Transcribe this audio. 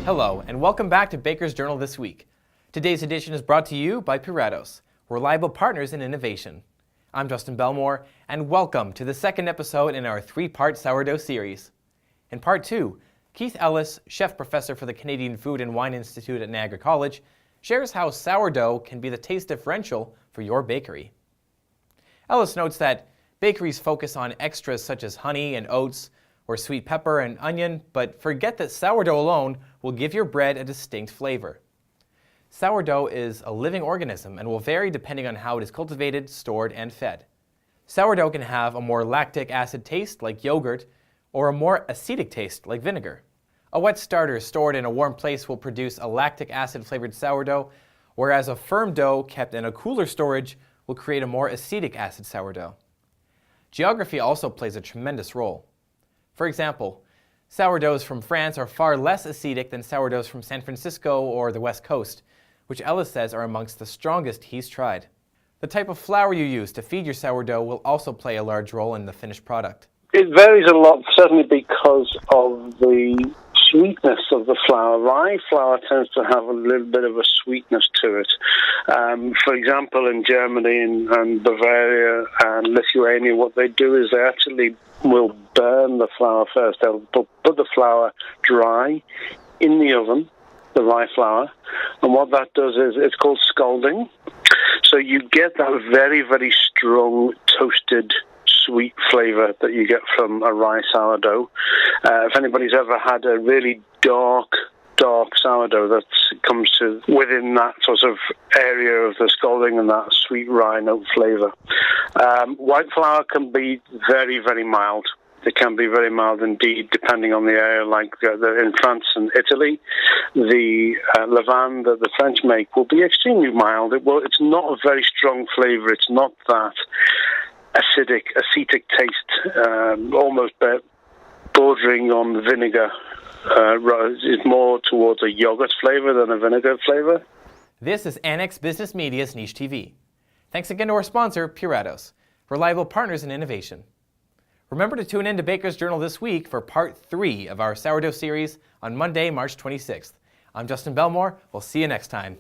Hello, and welcome back to Baker's Journal This Week. Today's edition is brought to you by Puratos, reliable partners in innovation. I'm Justin Bellmore, and welcome to the second episode in our three-part sourdough series. In part 2, Keith Ellis, chef professor for the Canadian Food and Wine Institute at Niagara College, shares how sourdough can be the taste differential for your bakery. Ellis notes that bakeries focus on extras such as honey and oats, or sweet pepper and onion, but forget that sourdough alone will give your bread a distinct flavor. Sourdough is a living organism and will vary depending on how it is cultivated, stored, and fed. Sourdough can have a more lactic acid taste like yogurt, or a more acetic taste like vinegar. A wet starter stored in a warm place will produce a lactic acid flavored sourdough, whereas a firm dough kept in a cooler storage will create a more acetic acid sourdough. Geography also plays a tremendous role. For example, sourdoughs from France are far less acetic than sourdoughs from San Francisco or the West Coast, which Ellis says are amongst the strongest he's tried. The type of flour you use to feed your sourdough will also play a large role in the finished product. It varies a lot, certainly because of the sweetness of the flour. Rye flour tends to have a little bit of a sweetness to it. For example, in Germany and Bavaria and Lithuania, what they do is they actually will burn the flour first. They'll put the flour dry in the oven, the rye flour, and what that does is it's called scalding. So you get that very, very strong toasted sweet flavor that you get from a rye sourdough. If anybody's ever had a really dark sourdough that comes to within that sort of area of the scalding and that sweet rye note flavor. White flour can be very, very mild. It can be very mild indeed, depending on the area. Like in France and Italy, the levain that the French make will be extremely mild. It's not a very strong flavor. It's not that acetic taste, almost bordering on vinegar. Is more towards a yogurt flavor than a vinegar flavor. This is Annex Business Media's Niche TV. Thanks again to our sponsor, Puratos, reliable partners in innovation. Remember to tune in to Baker's Journal This Week for part 3 of our sourdough series on Monday, March 26th. I'm Justin Bellmore. We'll see you next time.